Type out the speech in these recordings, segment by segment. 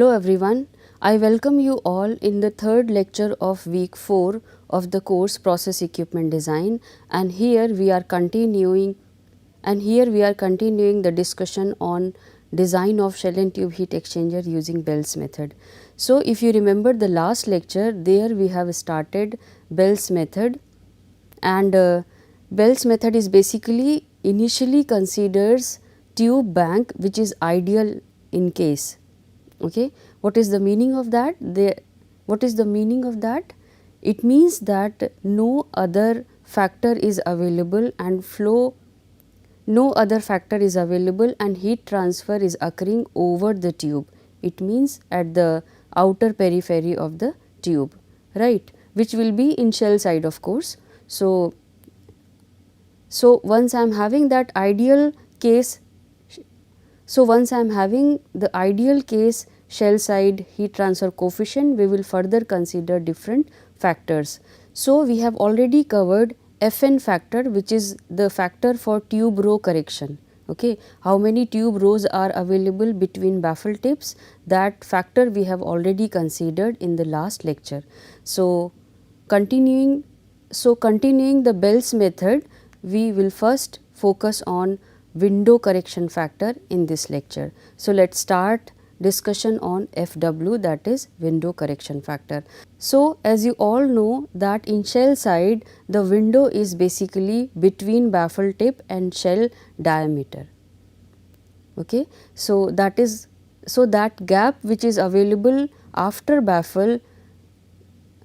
Hello everyone, I welcome you all in the third lecture of week 4 of the course Process Equipment Design, and here we are continuing the discussion on design of shell and tube heat exchanger using Bell's method. So if you remember the last lecture, there we have started Bell's method, and Bell's method is basically initially considers tube bank which is ideal in case. Okay, what is the meaning of that? What is the meaning of that? It means that no other factor is available and heat transfer is occurring over the tube. It means at the outer periphery of the tube, right, which will be in shell side of course. So once I am having that ideal case, the ideal case shell side heat transfer coefficient, we will further consider different factors. So we have already covered Fn factor, which is the factor for tube row correction. Okay, how many tube rows are available between baffle tips, that factor we have already considered in the last lecture. So continuing the Bell's method, we will first focus on window correction factor in this lecture. So let us start discussion on FW, that is window correction factor. So as you all know that in shell side the window is basically between baffle tip and shell diameter. Okay, so that gap which is available after baffle,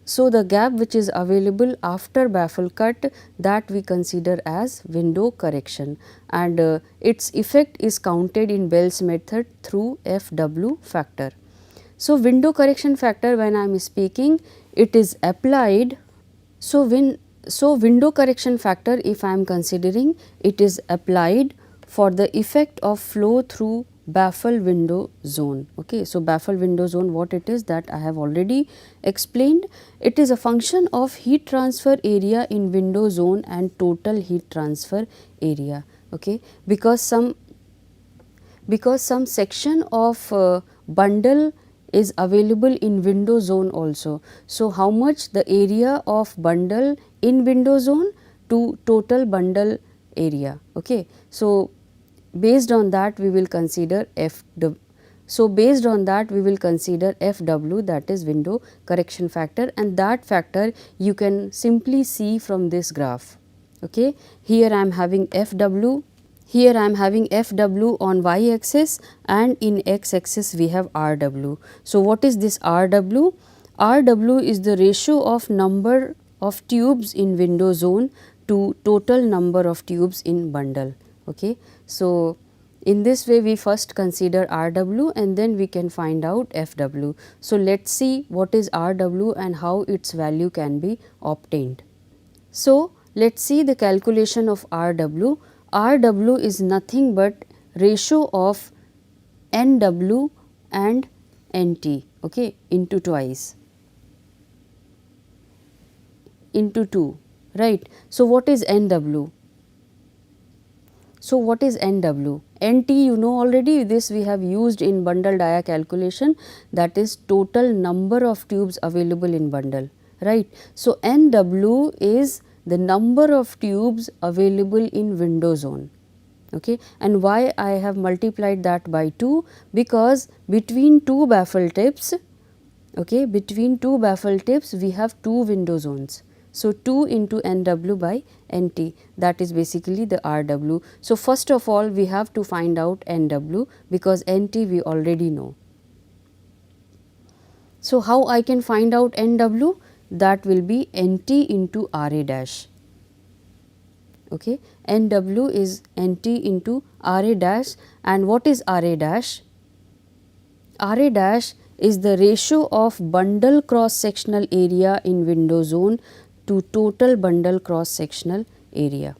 the gap which is available after baffle cut, that we consider as window correction, and its effect is counted in Bell's method through FW factor. So window correction factor, when I am speaking, it is applied. So window correction factor, if I am considering, it is applied for the effect of flow through baffle window zone. Okay, so baffle window zone, what it is, that I have already explained. It is a function of heat transfer area in window zone and total heat transfer area. Okay, because some section of bundle is available in window zone also. So how much the area of bundle in window zone to total bundle area. Okay, so based on that we will consider FW. So based on that we will consider FW, that is window correction factor, and that factor you can simply see from this graph. Okay, here I am having FW. Here I am having FW on y axis, and in x axis we have RW. So what is this RW? RW is the ratio of number of tubes in window zone to total number of tubes in bundle. Okay, so in this way we first consider RW and then we can find out FW. So let us see what is RW and how its value can be obtained. So let us see the calculation of RW. RW is nothing but ratio of NW and NT, okay, into twice, into 2, right. So what is NW? So what is NW? NT you know already, this we have used in bundle dia calculation, that is total number of tubes available in bundle, right. So NW is the number of tubes available in window zone. Okay, and why I have multiplied that by 2? Because between two baffle tips, okay, between two baffle tips we have two window zones. So 2 into NW by NT, that is basically the RW. So first of all we have to find out NW, because NT we already know. So how I can find out NW? That will be NT into RA dash. Okay, NW is NT into RA dash, and what is RA dash? RA dash is the ratio of bundle cross sectional area in window zone to total bundle cross sectional area.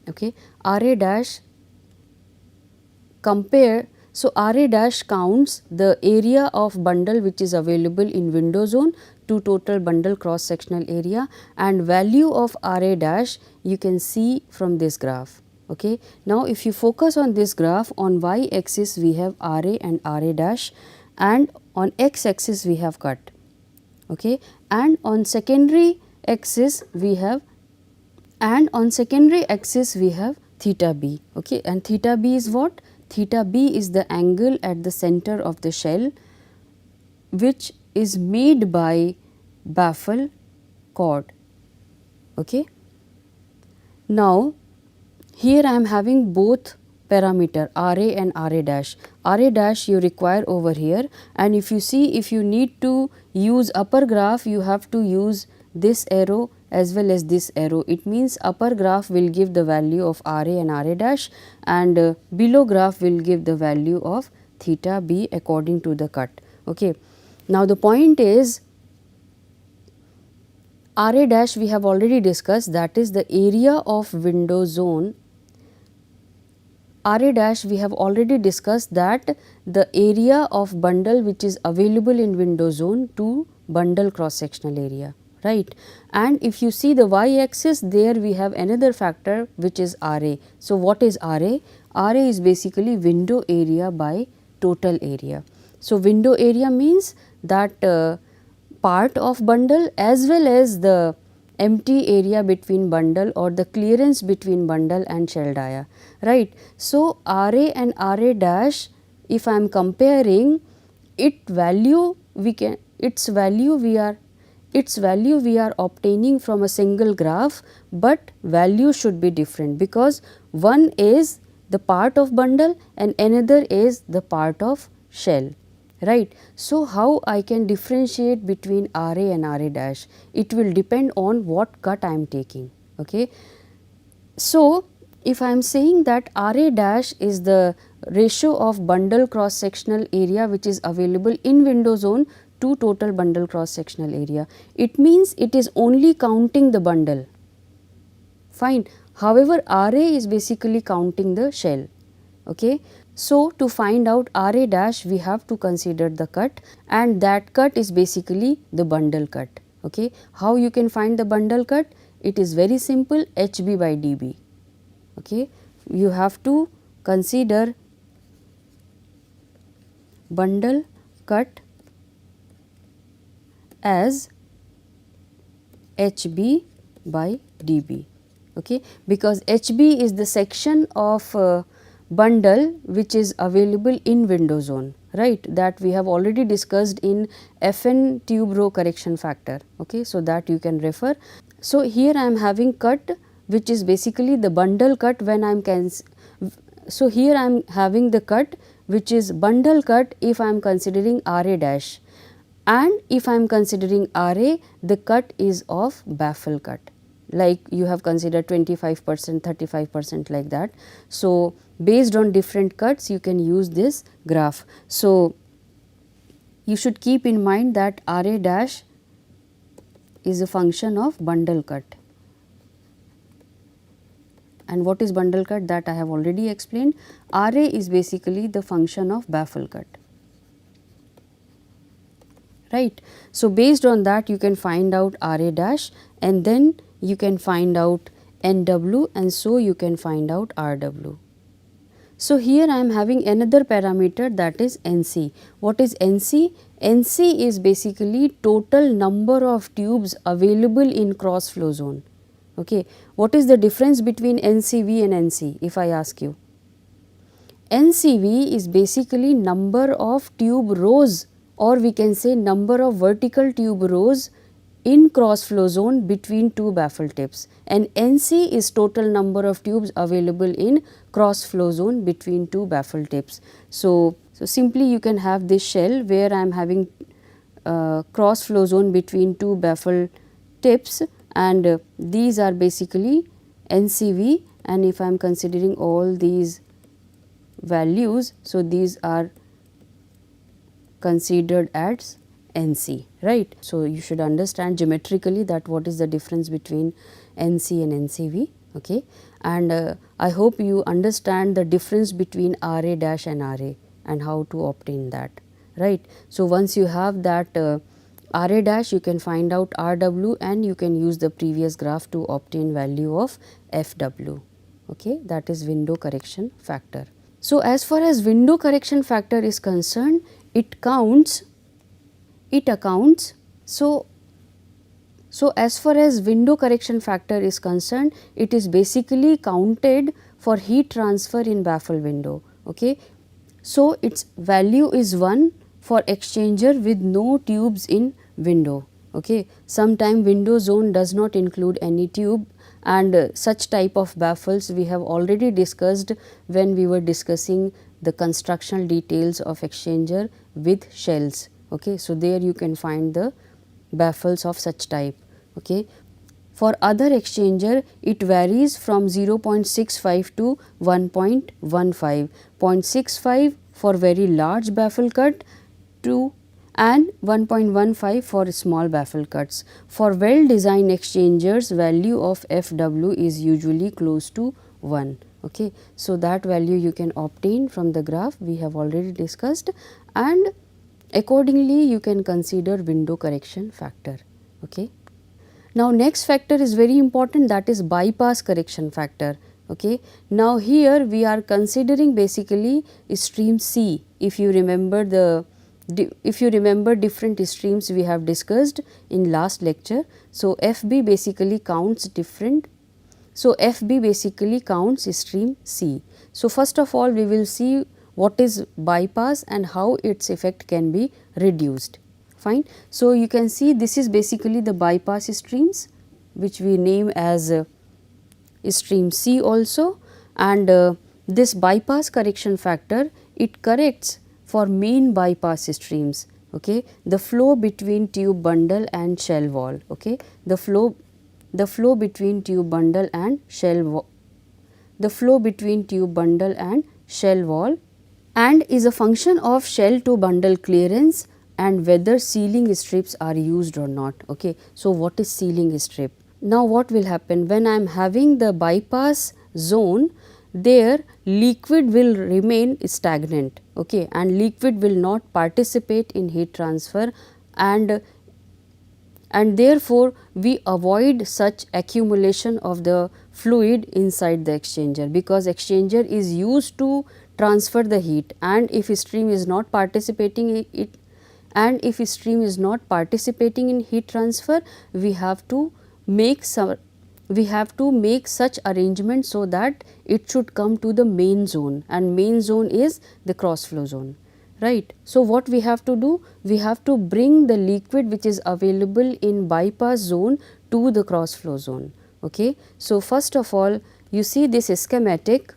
Okay, RA dash compare. So RA dash counts the area of bundle which is available in window zone to total bundle cross sectional area, and value of RA dash you can see from this graph. Okay. Now, if you focus on this graph, on y axis we have RA and RA dash, and on x axis we have cut, okay, and on secondary axis we have theta b, okay, and theta b is what? Theta b is the angle at the center of the shell which is made by baffle chord, okay. Now, here I am having both parameter RA and RA dash. RA dash you require over here, and if you see, if you need to use upper graph, you have to use this arrow as well as this arrow. It means upper graph will give the value of RA and RA dash, and below graph will give the value of theta b according to the cut. Okay. Now, the point is RA dash we have already discussed, that is the area of window zone. RA dash we have already discussed that the area of bundle which is available in window zone to bundle cross sectional area, right. And if you see the y axis, there we have another factor which is RA. So, what is RA? RA is basically window area by total area. So, window area means that part of bundle as well as the empty area between bundle or the clearance between bundle and shell dia, right. So, RA and RA dash, if I am comparing its value we are obtaining from a single graph, but value should be different because one is the part of bundle and another is the part of shell, right. So, how I can differentiate between RA and RA dash? It will depend on what cut I am taking, okay. So, if I am saying that RA dash is the ratio of bundle cross sectional area which is available in window zone to total bundle cross sectional area, it means it is only counting the bundle, fine. However, RA is basically counting the shell, okay. So, to find out RA dash we have to consider the cut, and that cut is basically the bundle cut, okay. How you can find the bundle cut? It is very simple, HB by DB, okay. You have to consider bundle cut as HB by DB, okay, because HB is the section of bundle which is available in window zone, right, that we have already discussed in FN tube row correction factor, okay. So, that you can refer. So, here I am having cut which is basically the bundle cut when I am so here I am having the cut which is bundle cut if I am considering RA dash, and if I am considering RA, the cut is of baffle cut, like you have considered 25%, 35% like that. So, based on different cuts you can use this graph. So, you should keep in mind that RA dash is a function of bundle cut. And what is bundle cut? That I have already explained. RA is basically the function of baffle cut, right. So, based on that you can find out RA dash, and then you can find out NW, and so you can find out RW. So, here I am having another parameter, that is NC. What is NC? NC is basically total number of tubes available in cross flow zone, okay. What is the difference between NCV and NC if I ask you? NCV is basically number of tube rows, or we can say number of vertical tube rows in cross flow zone between two baffle tips, and NC is total number of tubes available in cross flow zone between two baffle tips. So, simply you can have this shell where I am having cross flow zone between two baffle tips, and these are basically NCV, and if I am considering all these values, so these are considered as NC, right. So, you should understand geometrically that what is the difference between NC and NCV, okay. And I hope you understand the difference between RA dash and RA and how to obtain that, right. So, once you have that RA dash, you can find out RW, and you can use the previous graph to obtain value of FW. okay, that is window correction factor. So, as far as window correction factor is concerned, it accounts, so as far as window correction factor is concerned, it is basically counted for heat transfer in baffle window, okay. So, its value is 1 for exchanger with no tubes in window, okay. Sometime window zone does not include any tube, and such type of baffles we have already discussed when we were discussing the constructional details of exchanger with shells, okay. So, there you can find the baffles of such type, okay. For other exchanger, it varies from 0.65 to 1.15, 0.65 for very large baffle cut to and 1.15 for small baffle cuts. For well designed exchangers, value of FW is usually close to 1, okay. So, that value you can obtain from the graph we have already discussed, and accordingly you can consider window correction factor, okay. Now, next factor is very important, that is bypass correction factor, okay. Now, here we are considering basically stream C. If you remember different streams we have discussed in last lecture. So, FB basically counts different. So, FB basically counts stream C. So, first of all we will see what is bypass and how its effect can be reduced, fine. So, you can see this is basically the bypass streams which we name as stream C also, and this bypass correction factor, it corrects for main bypass streams, okay, the flow between tube bundle and shell wall, okay, the flow between tube bundle and shell wall, and is a function of shell to bundle clearance and whether sealing strips are used or not, okay. So, what is sealing strip? Now, what will happen when I am having the bypass zone, there liquid will remain stagnant, okay, and liquid will not participate in heat transfer, and therefore, we avoid such accumulation of the fluid inside the exchanger, because exchanger is used to transfer the heat, and if stream is not participating in it, and if stream is not participating in heat transfer, we have to make such arrangement so that it should come to the main zone, and main zone is the cross flow zone, right. So, what we have to do? We have to bring the liquid which is available in bypass zone to the cross flow zone, okay. So, first of all you see this schematic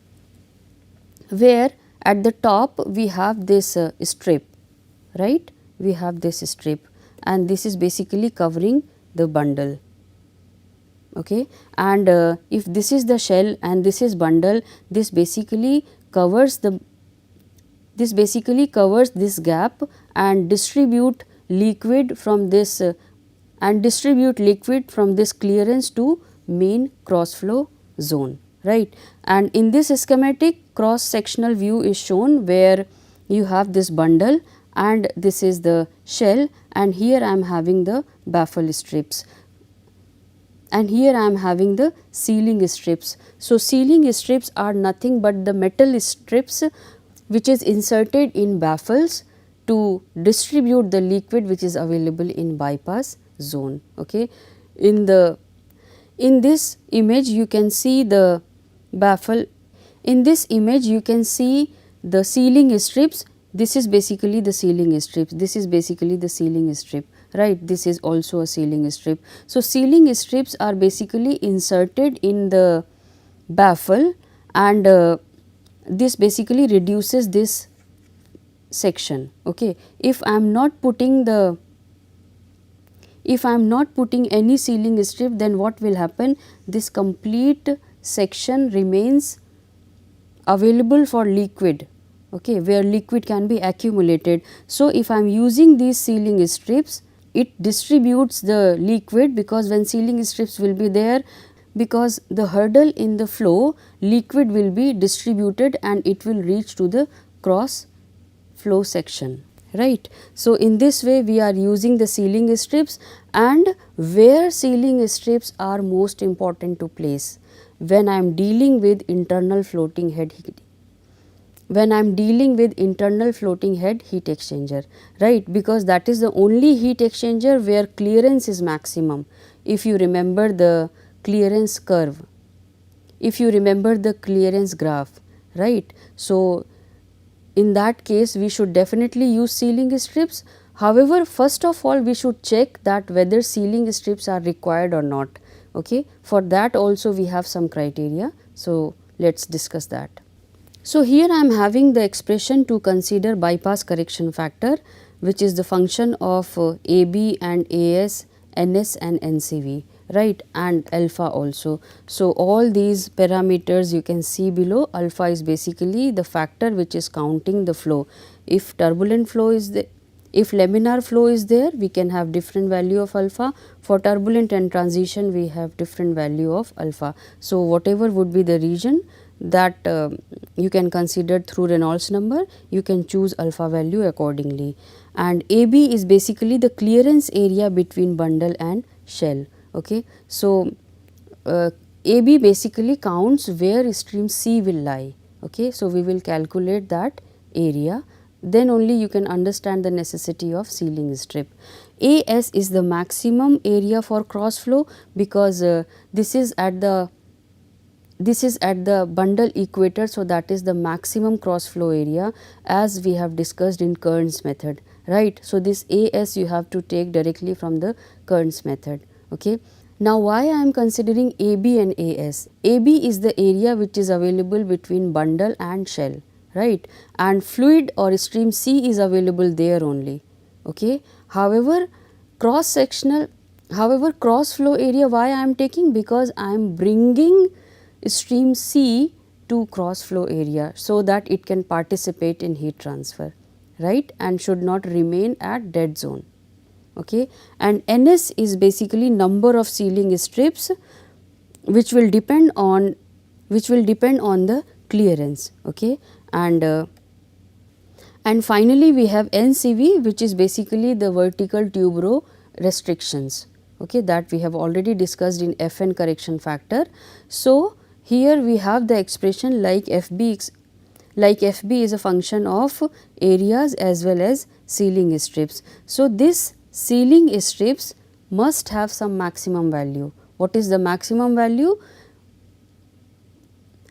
where at the top we have this strip, right, we have this strip, and this is basically covering the bundle, okay. And if this is the shell and this is bundle, this basically covers this gap and distribute liquid from this clearance to main cross flow zone, right. And in this schematic, cross sectional view is shown where you have this bundle and this is the shell, and here I am having the baffle strips, and here I am having the sealing strips. So, sealing strips are nothing but the metal strips which is inserted in baffles to distribute the liquid which is available in bypass zone, okay. In this image you can see the baffle, in this image you can see the sealing strips. This is basically the sealing strips, this is basically the sealing strip, right, this is also a sealing strip. So, sealing strips are basically inserted in the baffle, and this basically reduces this section, okay. If I am not putting any sealing strip, then what will happen? This complete section remains available for liquid, okay, where liquid can be accumulated. So, if I am using these sealing strips, it distributes the liquid, because when sealing strips will be there, because the hurdle in the flow, liquid will be distributed and it will reach to the cross flow section, right. So, in this way we are using the sealing strips, and where sealing strips are most important to place, when I am dealing with internal floating head heat exchanger, right, because that is the only heat exchanger where clearance is maximum. If you remember the clearance curve, if you remember the clearance graph, right. So, in that case we should definitely use sealing strips. However, first of all we should check that whether sealing strips are required or not. Okay. For that also we have some criteria. So, let us discuss that. So, here I am having the expression to consider bypass correction factor, which is the function of AB and AS, NS and NCV, right, and alpha also. So, all these parameters you can see below. Alpha is basically the factor which is counting the flow. If turbulent flow is the if laminar flow is there, we can have different value of alpha. For turbulent and transition, we have different value of alpha. So, whatever would be the region that you can consider through Reynolds number, you can choose alpha value accordingly. And AB is basically the clearance area between bundle and shell. Okay. So, AB basically counts where stream C will lie. Okay. So, we will calculate that area, then only you can understand the necessity of sealing strip. AS is the maximum area for cross flow, because this is at the bundle equator. So, that is the maximum cross flow area as we have discussed in Kern's method, right. So, this AS you have to take directly from the Kern's method. Okay. Now, why I am considering AB and AS? AB is the area which is available between bundle and shell, right, and fluid or stream C is available there only. Okay. However, cross flow area, why I am taking? Because I am bringing stream C to cross flow area, so that it can participate in heat transfer, right, and should not remain at dead zone. Okay. And NS is basically number of sealing strips which will depend on the clearance. Okay. And finally, we have NCV, which is basically the vertical tube row restrictions, okay, that we have already discussed in FN correction factor. So, here we have the expression like FB is a function of areas as well as sealing strips. So, this sealing strips must have some maximum value. What is the maximum value?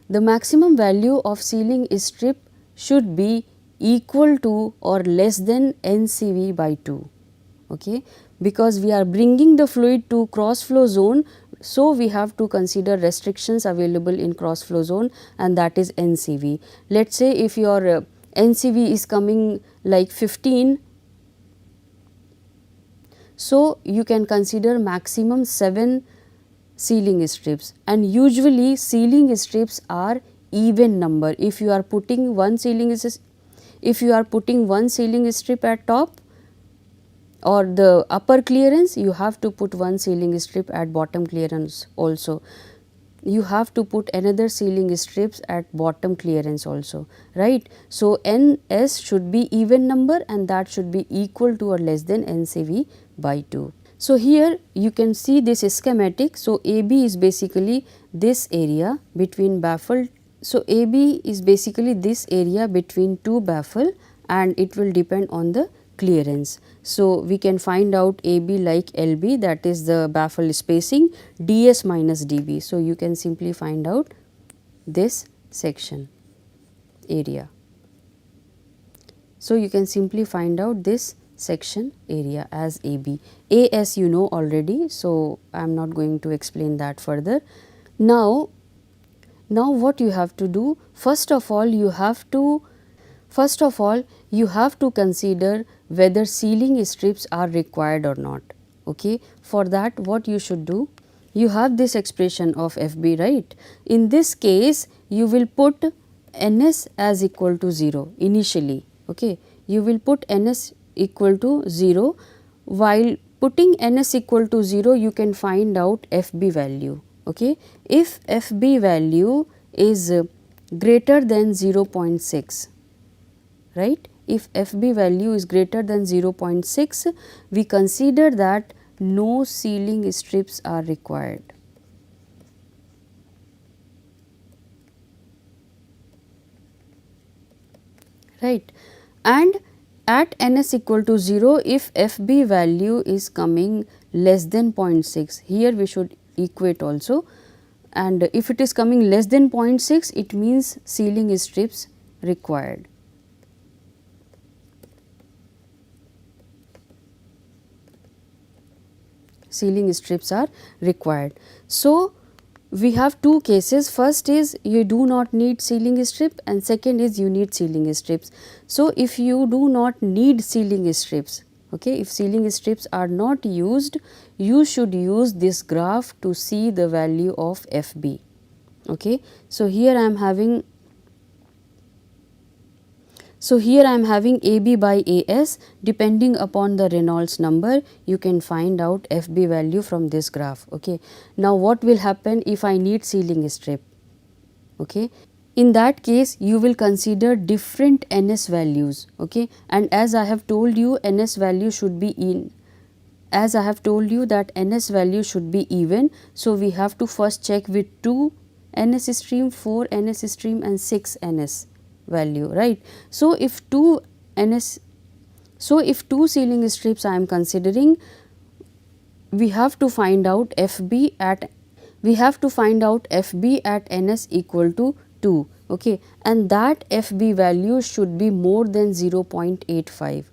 The maximum value of sealing strip should be equal to or less than NCV by 2, okay, because we are bringing the fluid to cross flow zone. So, we have to consider restrictions available in cross flow zone, and that is NCV. Let us say if your NCV is coming like 15, so you can consider maximum 7 sealing strips, and usually sealing strips are even number. If you are putting one sealing strip at top or the upper clearance, you have to put one sealing strip at bottom clearance also. You have to put another sealing strips at bottom clearance also, right. So, NS should be even number, and that should be equal to or less than NCV by 2. So, here you can see this schematic. So, AB is basically this area between baffle. So, AB is basically this area between two baffle, and it will depend on the clearance. So, we can find out AB like LB, that is the baffle spacing, DS minus DB. So, you can simply find out this section area. So, you can simply find out this section area as AB. AS you know already, so I am not going to explain that further. Now what you have to do? First of all, you have to consider whether sealing strips are required or not. Okay. For that, what you should do? You have this expression of FB, right. In this case, you will put NS as equal to 0 initially. Okay. You will put NS equal to 0. While putting NS equal to 0, you can find out FB value. Okay. If FB value is greater than 0.6, right. If FB value is greater than 0.6, we consider that no sealing strips are required. right. And at ns equal to 0, if FB value is coming less than 0.6, here we should equate also, and if it is coming less than 0.6, it means sealing strips required. Sealing strips are required. So, we have two cases. First is you do not need sealing strip, and second is you need sealing strips. So, if you do not need sealing strips, okay, if sealing strips are not used, you should use this graph to see the value of FB. Okay. So, here I am having AB by AS. Depending upon the Reynolds number, you can find out FB value from this graph. Okay. Now, what will happen if I need sealing strip? Okay. In that case, you will consider different NS values. Okay. And as I have told you, NS value should be as I have told you that NS value should be even. So, we have to first check with 2 NS stream, 4 NS stream and 6 NS value, right. So, if 2 sealing strips I am considering, we have to find out FB at NS equal to 2, okay, and that FB value should be more than 0.85.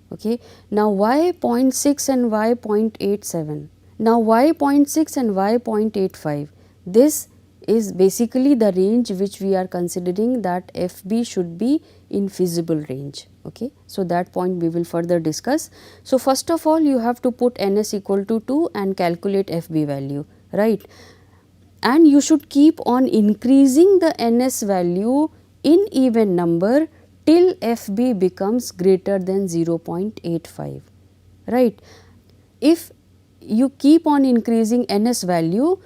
Okay. Now, why 0.6 and why 0.87? Now, why 0.6 and why 0.85? This is basically the range which we are considering that FB should be in feasible range. Okay. So, that point we will further discuss. So, first of all you have to put NS equal to 2 and calculate FB value, right, and you should keep on increasing the NS value in even number till FB becomes greater than 0.85, right. If you keep on increasing NS value,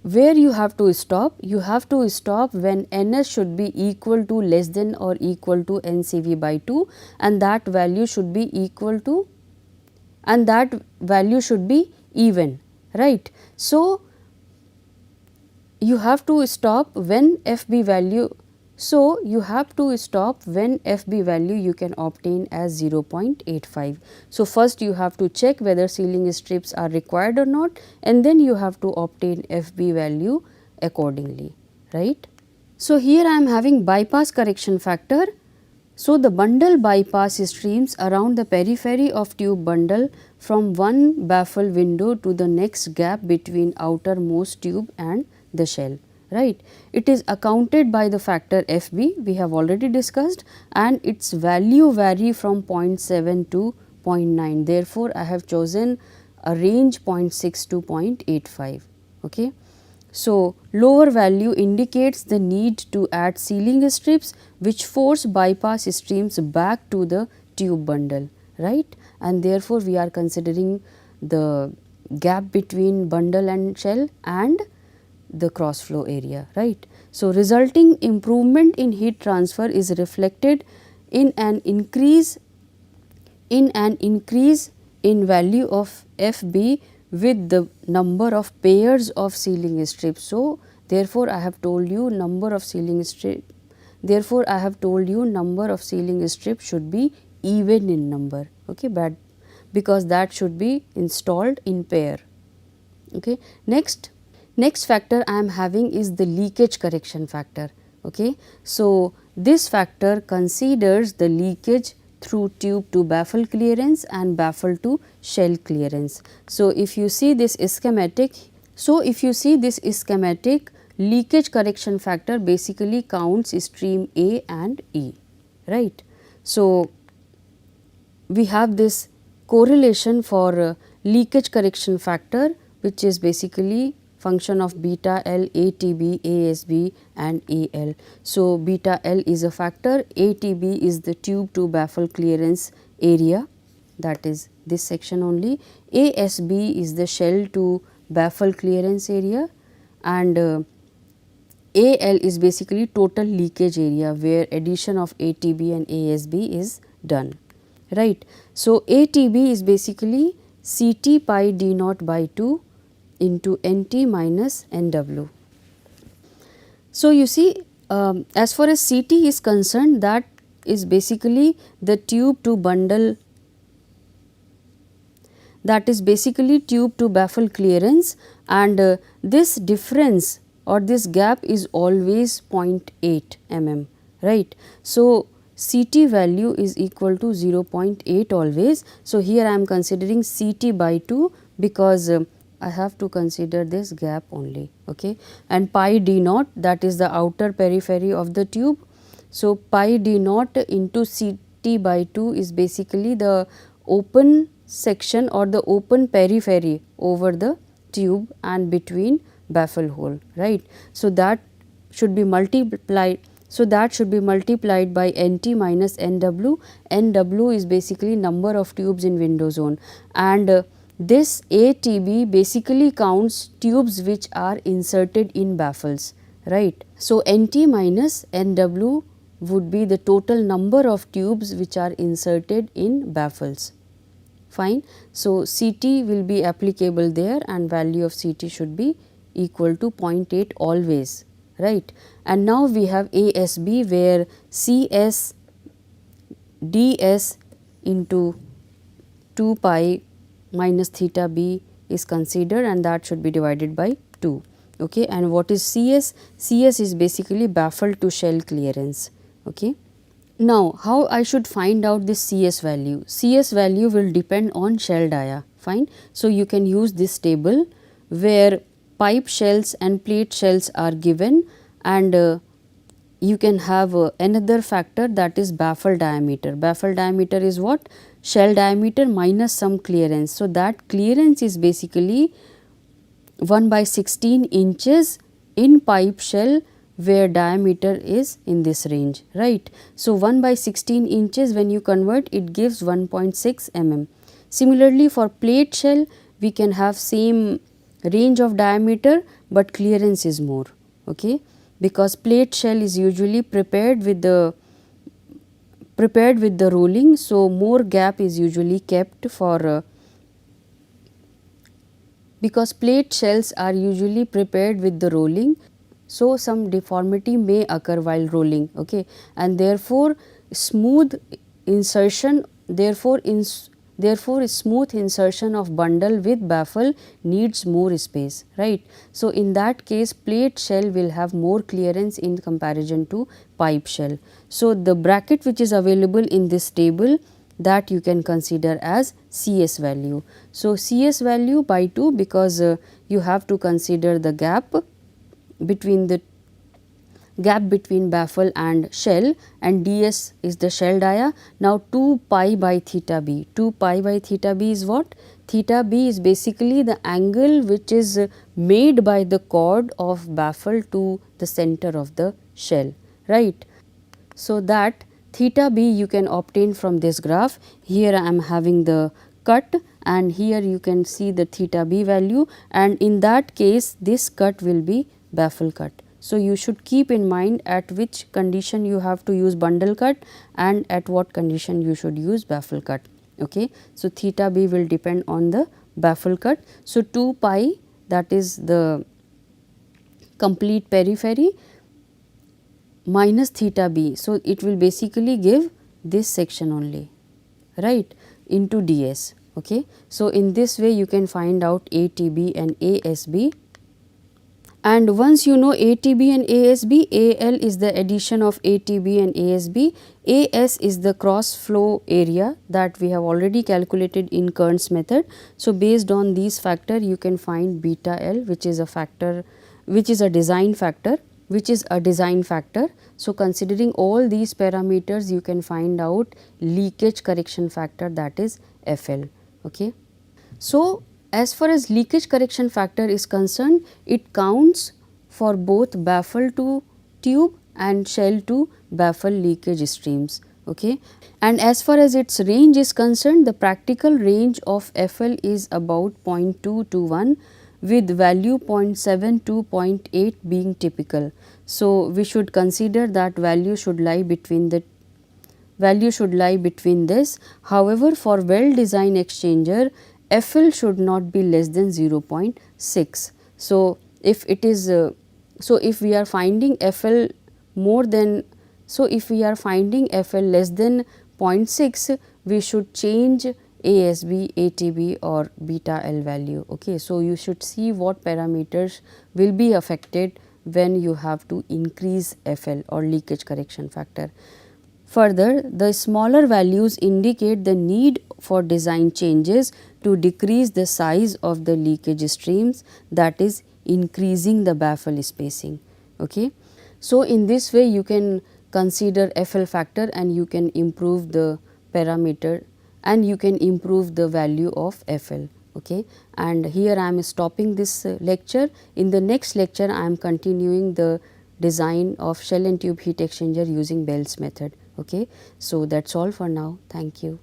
where you have to stop? You have to stop when NS should be equal to less than or equal to NCV by 2, and that value should be equal to, and that value should be even, right. So, you have to stop when FB value. So, you have to stop when FB value you can obtain as 0.85. So, first you have to check whether sealing strips are required or not, and then you have to obtain FB value accordingly, right. So, here I am having bypass correction factor. So, the bundle bypass streams around the periphery of tube bundle from one baffle window to the next gap between outermost tube and the shell, right. It is accounted by the factor FB, we have already discussed, and its value vary from 0.7 to 0.9. Therefore, I have chosen a range 0.6 to 0.85. Okay. So, lower value indicates the need to add sealing strips which force bypass streams back to the tube bundle, right, and therefore, we are considering the gap between bundle and shell and the cross flow area, right. So, resulting improvement in heat transfer is reflected in an increase in value of FB with the number of pairs of sealing strips. So, therefore, I have told you number of sealing strip. Therefore, I have told you number of sealing strips should be even in number, okay, but because that should be installed in pair. Okay. Next factor I am having is the leakage correction factor. Okay. So, this factor considers the leakage through tube to baffle clearance and baffle to shell clearance. So, if you see this schematic, leakage correction factor basically counts stream A and E, right. So, we have this correlation for leakage correction factor, which is basically function of beta L, ATB, ASB and AL. So, beta L is a factor, ATB is the tube to baffle clearance area, that is this section only, ASB is the shell to baffle clearance area, and AL is basically total leakage area where addition of ATB and ASB is done, right. So, ATB is basically CT pi D naught by 2 into NT minus NW. So, you see as far as CT is concerned, that is basically the tube to bundle, that is basically tube to baffle clearance, and this difference or this gap is always 0.8 mm, right. So, CT value is equal to 0.8 always. So, here I am considering CT by 2 because I have to consider this gap only, okay. And pi d naught, that is the outer periphery of the tube. So, pi d naught into CT by 2 is basically the open section or the open periphery over the tube and between baffle hole, right. So, that should be multiplied. So, that should be multiplied by NT minus NW. NW is basically number of tubes in window zone, and this ATB basically counts tubes which are inserted in baffles, right. So, NT minus NW would be the total number of tubes which are inserted in baffles, fine. So, CT will be applicable there and value of CT should be equal to 0.8 always, right. And now we have ASB where CS ds into 2 pi minus theta b is considered, and that should be divided by 2, okay. And what is CS? CS is basically baffle to shell clearance, okay. Now, how I should find out this CS value? CS value will depend on shell dia, fine. So, you can use this table where pipe shells and plate shells are given, and you can have another factor, that is baffle diameter. Baffle diameter is what? Shell diameter minus some clearance. So, that clearance is basically 1 by 16 inches in pipe shell where diameter is in this range, right. So, 1 by 16 inches when you convert, it gives 1.6 mm. Similarly, for plate shell we can have same range of diameter, but clearance is more, okay, because plate shell is usually prepared with the rolling. So, more gap is usually kept for because plate shells are usually prepared with the rolling. So, some deformity may occur while rolling, okay, and therefore, smooth insertion smooth insertion of bundle with baffle needs more space, right. So, in that case plate shell will have more clearance in comparison to pipe shell. So, the bracket which is available in this table, that you can consider as CS value. So, CS value by 2 because you have to consider the gap between baffle and shell, and ds is the shell dia. Now, 2 pi by theta b, 2 pi by theta b is what? Theta b is basically the angle which is made by the chord of baffle to the center of the shell, right. So, that theta b you can obtain from this graph. Here I am having the cut, and here you can see the theta b value, and in that case this cut will be baffle cut. So, you should keep in mind at which condition you have to use bundle cut and at what condition you should use baffle cut, okay. So, theta b will depend on the baffle cut. So, 2 pi, that is the complete periphery, minus theta b. So, it will basically give this section only, right, into ds, okay. So, in this way you can find out ATB and ASB. And once you know ATB and ASB, AL is the addition of ATB and ASB, AS is the cross flow area that we have already calculated in Kern's method. So, based on these factor you can find beta L, which is a factor, which is a design factor. So, considering all these parameters you can find out leakage correction factor, that is FL, okay. So, as far as leakage correction factor is concerned, it counts for both baffle to tube and shell to baffle leakage streams, okay. And as far as its range is concerned, the practical range of FL is about 0.2 to 1 with value 0.7 to 0.8 being typical. So, we should consider that value should lie between this. However, for well designed exchanger, FL should not be less than 0.6. So, if it is if we are finding FL more than So, if we are finding FL less than 0.6, we should change ASB, ATB or beta L value. Okay. So, you should see what parameters will be affected when you have to increase FL or leakage correction factor. Further, the smaller values indicate the need for design changes to decrease the size of the leakage streams, that is increasing the baffle spacing. Okay. So, in this way you can consider FL factor and you can improve the parameter and you can improve the value of FL. Okay. And here I am stopping this lecture. In the next lecture I am continuing the design of shell and tube heat exchanger using Bell's method. Okay. So, that is all for now. Thank you.